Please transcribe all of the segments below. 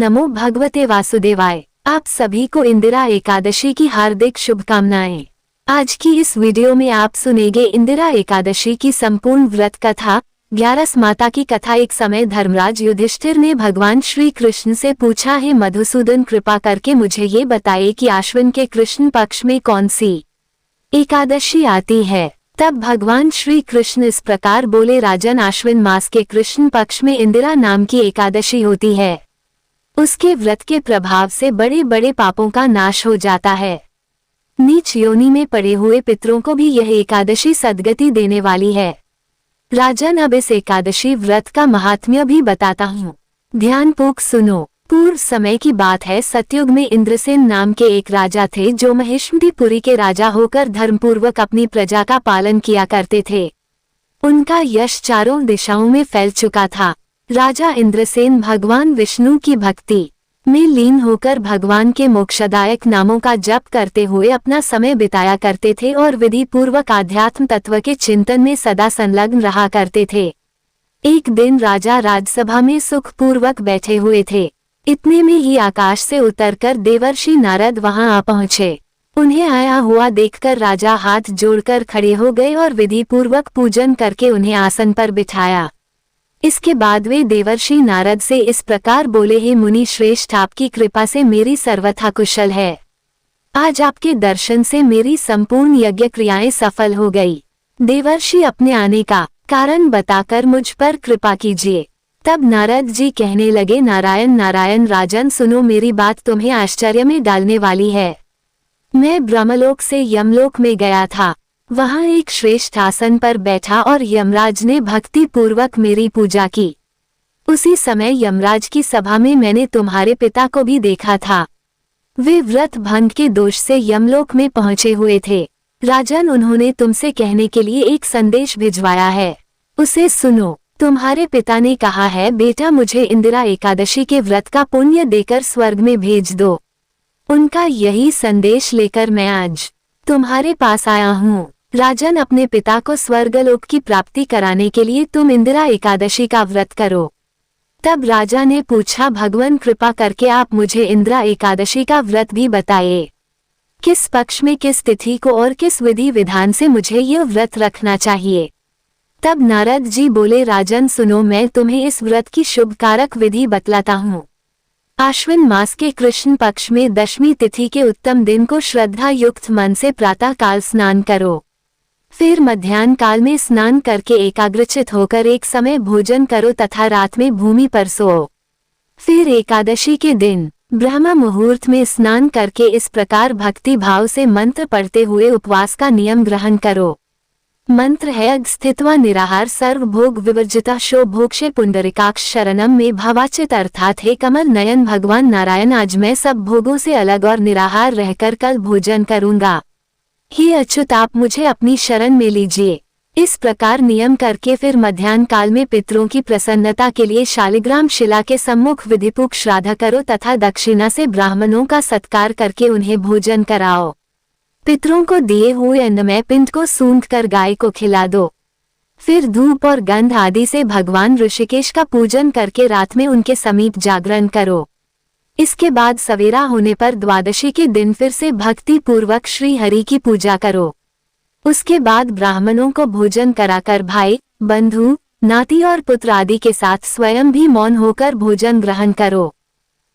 नमो भगवते वासुदेवाय। आप सभी को इंदिरा एकादशी की हार्दिक शुभकामनाएं। आज की इस वीडियो में आप सुनेंगे इंदिरा एकादशी की संपूर्ण व्रत कथा। 11 माता की कथा। एक समय धर्मराज युधिष्ठिर ने भगवान श्री कृष्ण से पूछा, है मधुसूदन, कृपा करके मुझे ये बताइए कि आश्विन के कृष्ण पक्ष में कौन सी एकादशी आती है। तब भगवान श्री कृष्ण इस प्रकार बोले, राजन, आश्विन मास के कृष्ण पक्ष में इंदिरा नाम की एकादशी होती है। उसके व्रत के प्रभाव से बड़े बड़े पापों का नाश हो जाता है। नीच योनि में पड़े हुए पितरों को भी यह एकादशी सद्गति देने वाली है। राजन, अब इस एकादशी व्रत का महात्म्य भी बताता हूँ, ध्यानपूर्वक सुनो। पूर्व समय की बात है। सतयुग में इंद्रसेन नाम के एक राजा थे जो महेश्वरीपुरी के राजा होकर धर्मपूर्वक अपनी प्रजा का पालन किया करते थे। उनका यश चारों दिशाओं में फैल चुका था। राजा इंद्रसेन भगवान विष्णु की भक्ति में लीन होकर भगवान के मोक्षदायक नामों का जप करते हुए अपना समय बिताया करते थे और विधि पूर्वक आध्यात्म तत्व के चिंतन में सदा संलग्न रहा करते थे। एक दिन राजा राजसभा में सुखपूर्वक बैठे हुए थे। इतने में ही आकाश से उतरकर देवर्षि नारद वहां आ पहुंचे। उन्हें आया हुआ देखकर राजा हाथ जोड़कर खड़े हो गए और विधि पूर्वक पूजन करके उन्हें आसन पर बिठाया। इसके बाद वे देवर्षि नारद से इस प्रकार बोले, हे मुनि श्रेष्ठ, आपकी कृपा से मेरी सर्वथा कुशल है। आज आपके दर्शन से मेरी संपूर्ण यज्ञ क्रियाएं सफल हो गई। देवर्षि, अपने आने का कारण बताकर मुझ पर कृपा कीजिए। तब नारद जी कहने लगे, नारायण नारायण। राजन सुनो, मेरी बात तुम्हें आश्चर्य में डालने वाली है। मैं ब्रह्मलोक से यमलोक में गया था। वहां एक श्रेष्ठ आसन पर बैठा और यमराज ने भक्ति पूर्वक मेरी पूजा की। उसी समय यमराज की सभा में मैंने तुम्हारे पिता को भी देखा था। वे व्रत भंग के दोष से यमलोक में पहुंचे हुए थे। राजन, उन्होंने तुमसे कहने के लिए एक संदेश भिजवाया है, उसे सुनो। तुम्हारे पिता ने कहा है, बेटा, मुझे इंदिरा एकादशी के व्रत का पुण्य देकर स्वर्ग में भेज दो। उनका यही संदेश लेकर मैं आज तुम्हारे पास आया हूँ। राजन, अपने पिता को स्वर्गलोक की प्राप्ति कराने के लिए तुम इंदिरा एकादशी का व्रत करो। तब राजा ने पूछा, भगवान, कृपा करके आप मुझे इंदिरा एकादशी का व्रत भी बताइए। किस पक्ष में, किस तिथि को और किस विधि विधान से मुझे यह व्रत रखना चाहिए। तब नारद जी बोले, राजन सुनो, मैं तुम्हें इस व्रत की शुभ कारक विधि बतलाता हूँ। आश्विन मास के कृष्ण पक्ष में 10वीं तिथि के उत्तम दिन को श्रद्धा युक्त मन से प्रातः काल स्नान करो। फिर मध्याह्न काल में स्नान करके एकाग्रचित होकर एक समय भोजन करो तथा रात में भूमि पर सो। फिर एकादशी के दिन ब्रह्म मुहूर्त में स्नान करके इस प्रकार भक्ति भाव से मंत्र पढ़ते हुए उपवास का नियम ग्रहण करो। मंत्र है, स्थित्वा निराहार सर्वभोग विवर्जिता शो भोक्षे पुंडरिकाक्ष शरणम में भावाचित। अर्थात, हे कमल नयन भगवान नारायण, आज मैं सब भोगों से अलग और निराहार रहकर कल भोजन करूंगा। हे अच्युत, आप मुझे अपनी शरण में लीजिए। इस प्रकार नियम करके फिर मध्याह्न काल में पितरों की प्रसन्नता के लिए शालिग्राम शिला के सम्मुख विधिपूर्वक श्राद्ध करो तथा दक्षिणा से ब्राह्मणों का सत्कार करके उन्हें भोजन कराओ। पितरों को दिए हुए अन्नमय पिंड को सूंघ कर गाय को खिला दो। फिर धूप और गंध आदि से भगवान ऋषिकेश का पूजन करके रात में उनके समीप जागरण करो। इसके बाद सवेरा होने पर द्वादशी के दिन फिर से भक्ति पूर्वक श्री हरि की पूजा करो। उसके बाद ब्राह्मणों को भोजन कराकर भाई, बंधु, नाती और पुत्र आदि के साथ स्वयं भी मौन होकर भोजन ग्रहण करो।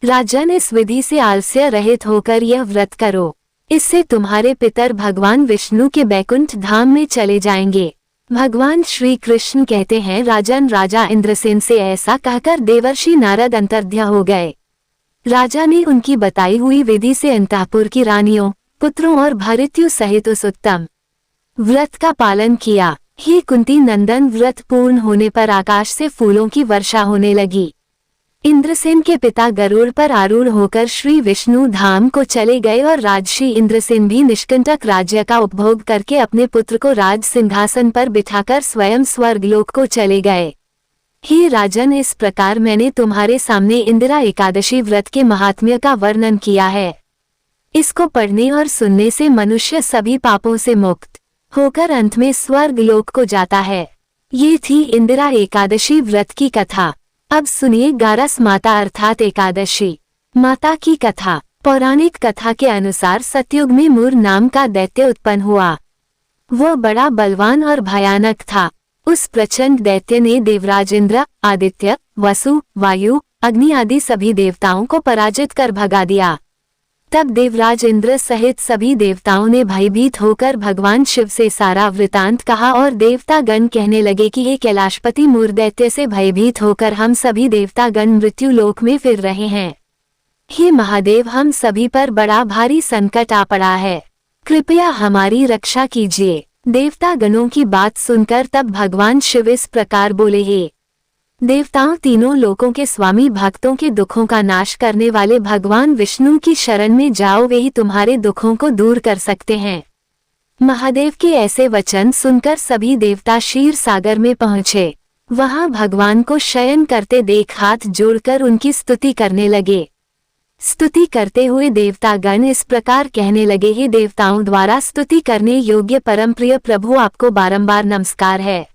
राजन, इस विधि से आलस्य रहित होकर यह व्रत करो। इससे तुम्हारे पितर भगवान विष्णु के बैकुंठ धाम में चले जाएंगे। भगवान श्री कृष्ण कहते हैं, राजन, राजा इंद्रसेन से ऐसा कहकर देवर्षि नारद अंतर्ध्य हो गए। राजा ने उनकी बताई हुई विधि से अंतःपुर की रानियों, पुत्रों और भृत्यु सहित उस उत्तम व्रत का पालन किया। हे कुंती नंदन, व्रत पूर्ण होने पर आकाश से फूलों की वर्षा होने लगी। इंद्रसेन के पिता गरुड़ पर आरूढ़ होकर श्री विष्णु धाम को चले गए और राजर्षि इंद्रसेन भी निष्कंटक राज्य का उपभोग करके अपने पुत्र को राज सिंहासन पर बिठाकर स्वयं स्वर्गलोक को चले गए। हे राजन, इस प्रकार मैंने तुम्हारे सामने इंदिरा एकादशी व्रत के महात्म्य का वर्णन किया है। इसको पढ़ने और सुनने से मनुष्य सभी पापों से मुक्त होकर अंत में स्वर्गलोक को जाता है। ये थी इंदिरा एकादशी व्रत की कथा। अब सुनिए गारस माता अर्थात एकादशी माता की कथा। पौराणिक कथा के अनुसार सतयुग में मूर नाम का दैत्य उत्पन्न हुआ। वह बड़ा बलवान और भयानक था। उस प्रचंड दैत्य ने देवराज इंद्र, आदित्य, वसु, वायु, अग्नि आदि सभी देवताओं को पराजित कर भगा दिया। तब देवराज इंद्र सहित सभी देवताओं ने भयभीत होकर भगवान शिव से सारा वृतांत कहा और देवतागण कहने लगे कि हे कैलाशपति, मूर दैत्य से भयभीत होकर हम सभी देवतागण मृत्यु लोक में फिर रहे हैं। हे महादेव, हम सभी पर बड़ा भारी संकट आ पड़ा है, कृपया हमारी रक्षा कीजिए। देवतागणों की बात सुनकर तब भगवान शिव इस प्रकार बोले, हे देवताओं, तीनों लोकों के स्वामी, भक्तों के दुखों का नाश करने वाले भगवान विष्णु की शरण में जाओ, वे ही तुम्हारे दुखों को दूर कर सकते हैं। महादेव के ऐसे वचन सुनकर सभी देवता क्षीर सागर में पहुँचे। वहां भगवान को शयन करते देख हाथ जोड़कर उनकी स्तुति करने लगे। स्तुति करते हुए देवतागण इस प्रकार कहने लगे, हे देवताओं द्वारा स्तुति करने योग्य परम प्रिय प्रभु, आपको बारंबार नमस्कार है।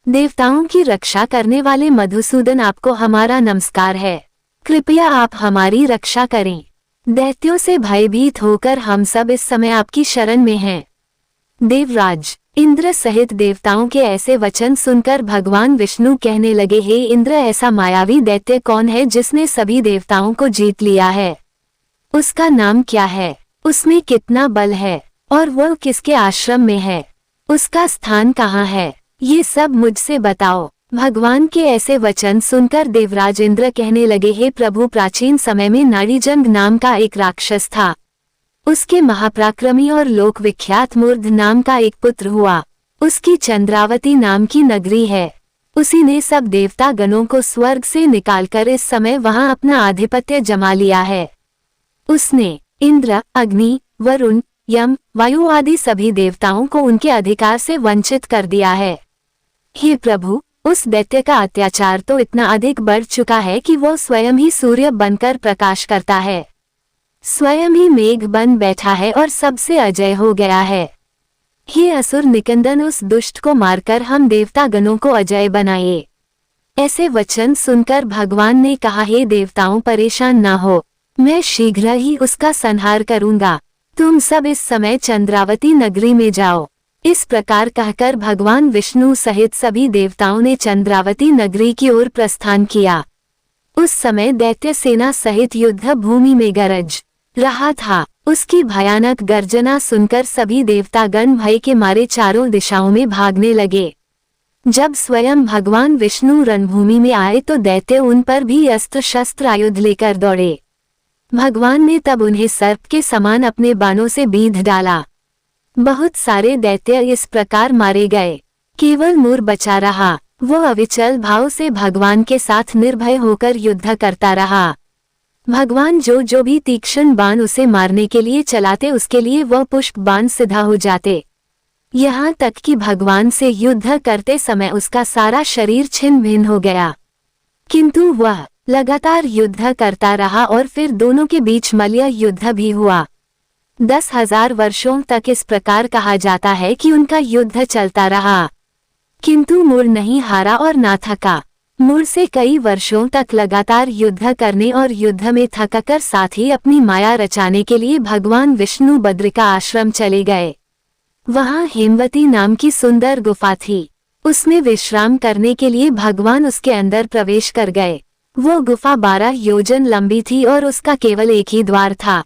देवताओं की रक्षा करने वाले मधुसूदन, आपको हमारा नमस्कार है। कृपया आप हमारी रक्षा करें। दैत्यों से भयभीत होकर हम सब इस समय आपकी शरण में हैं। देवराज इंद्र सहित देवताओं के ऐसे वचन सुनकर भगवान विष्णु कहने लगे, हे इंद्र, ऐसा मायावी दैत्य कौन है जिसने सभी देवताओं को जीत लिया है? उसका नाम क्या है? उसमें कितना बल है और वह किसके आश्रम में है? उसका स्थान कहाँ है? ये सब मुझसे बताओ। भगवान के ऐसे वचन सुनकर देवराज इंद्र कहने लगे, हे प्रभु, प्राचीन समय में नाड़ीजंग नाम का एक राक्षस था। उसके महापराक्रमी और लोक विख्यात मूर्ध नाम का एक पुत्र हुआ। उसकी चंद्रावती नाम की नगरी है। उसी ने सब देवता गणों को स्वर्ग से निकालकर इस समय वहां अपना आधिपत्य जमा लिया है। उसने इंद्र, अग्नि, वरुण, यम, वायु आदि सभी देवताओं को उनके अधिकार से वंचित कर दिया है। हे प्रभु, उस दैत्य का अत्याचार तो इतना अधिक बढ़ चुका है कि वो स्वयं ही सूर्य बनकर प्रकाश करता है, स्वयं ही मेघ बन बैठा है और सबसे अजय हो गया है। हे असुर निकंदन, उस दुष्ट को मारकर हम देवतागणों को अजय बनाइए। ऐसे वचन सुनकर भगवान ने कहा, हे देवताओं, परेशान न हो, मैं शीघ्र ही उसका संहार करूंगा। तुम सब इस समय चंद्रावती नगरी में जाओ। इस प्रकार कहकर भगवान विष्णु सहित सभी देवताओं ने चंद्रावती नगरी की ओर प्रस्थान किया। उस समय दैत्य सेना सहित युद्ध भूमि में गरज रहा था। उसकी भयानक गर्जना सुनकर सभी देवतागण भय के मारे चारों दिशाओं में भागने लगे। जब स्वयं भगवान विष्णु रणभूमि में आए तो दैत्य उन पर भी अस्त्र शस्त्र आयुध लेकर दौड़े। भगवान ने तब उन्हें सर्प के समान अपने बाणों से बींध डाला। बहुत सारे दैत्य इस प्रकार मारे गए। केवल मूर बचा रहा। वह अविचल भाव से भगवान के साथ निर्भय होकर युद्ध करता रहा। भगवान जो भी तीक्ष्ण बाण उसे मारने के लिए चलाते, उसके लिए वह पुष्प बाण सिद्ध हो जाते। यहाँ तक कि भगवान से युद्ध करते समय उसका सारा शरीर छिन्न भिन्न हो गया, किंतु वह लगातार युद्ध करता रहा और फिर दोनों के बीच मल्ल युद्ध भी हुआ। 10,000 वर्षों तक इस प्रकार कहा जाता है कि उनका युद्ध चलता रहा, किंतु मूर नहीं हारा और ना थका। मूर से कई वर्षों तक लगातार युद्ध करने और युद्ध में थककर साथ ही अपनी माया रचाने के लिए भगवान विष्णु बद्रिका आश्रम चले गए। वहां हेमवती नाम की सुंदर गुफा थी। उसमें विश्राम करने के लिए भगवान उसके अंदर प्रवेश कर गए। वो गुफा 12 योजन लंबी थी और उसका केवल एक ही द्वार था।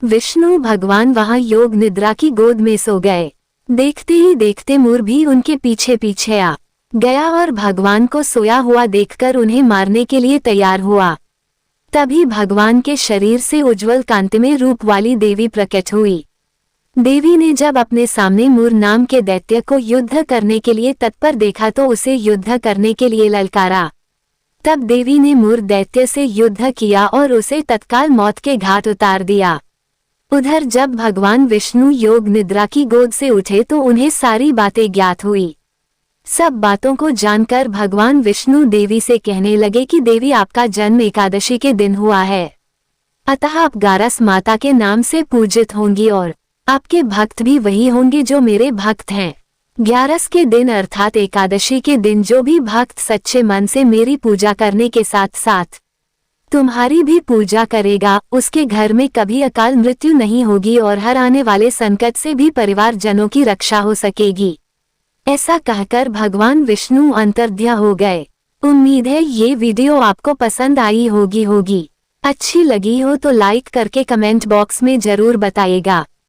विष्णु भगवान वहां योग निद्रा की गोद में सो गए। देखते ही देखते मूर भी उनके पीछे पीछे आ गया और भगवान को सोया हुआ देखकर उन्हें मारने के लिए तैयार हुआ। तभी भगवान के शरीर से उज्जवल कांतिमय रूप वाली देवी प्रकट हुई। देवी ने जब अपने सामने मूर नाम के दैत्य को युद्ध करने के लिए तत्पर देखा तो उसे युद्ध करने के लिए ललकारा। तब देवी ने मूर दैत्य से युद्ध किया और उसे तत्काल मौत के घाट उतार दिया। उधर जब भगवान विष्णु योग निद्रा की गोद से उठे तो उन्हें सारी बातें ज्ञात हुई। सब बातों को जानकर भगवान विष्णु देवी से कहने लगे कि देवी, आपका जन्म एकादशी के दिन हुआ है, अतः आप गारस माता के नाम से पूजित होंगी और आपके भक्त भी वही होंगे जो मेरे भक्त हैं। ग्यारस के दिन अर्थात एकादशी के दिन जो भी भक्त सच्चे मन से मेरी पूजा करने के साथ साथ तुम्हारी भी पूजा करेगा, उसके घर में कभी अकाल मृत्यु नहीं होगी और हर आने वाले संकट से भी परिवारजनों की रक्षा हो सकेगी। ऐसा कहकर भगवान विष्णु अंतर्ध्यान हो गए। उम्मीद है ये वीडियो आपको पसंद आई होगी। अच्छी लगी हो तो लाइक करके कमेंट बॉक्स में जरूर बताइएगा।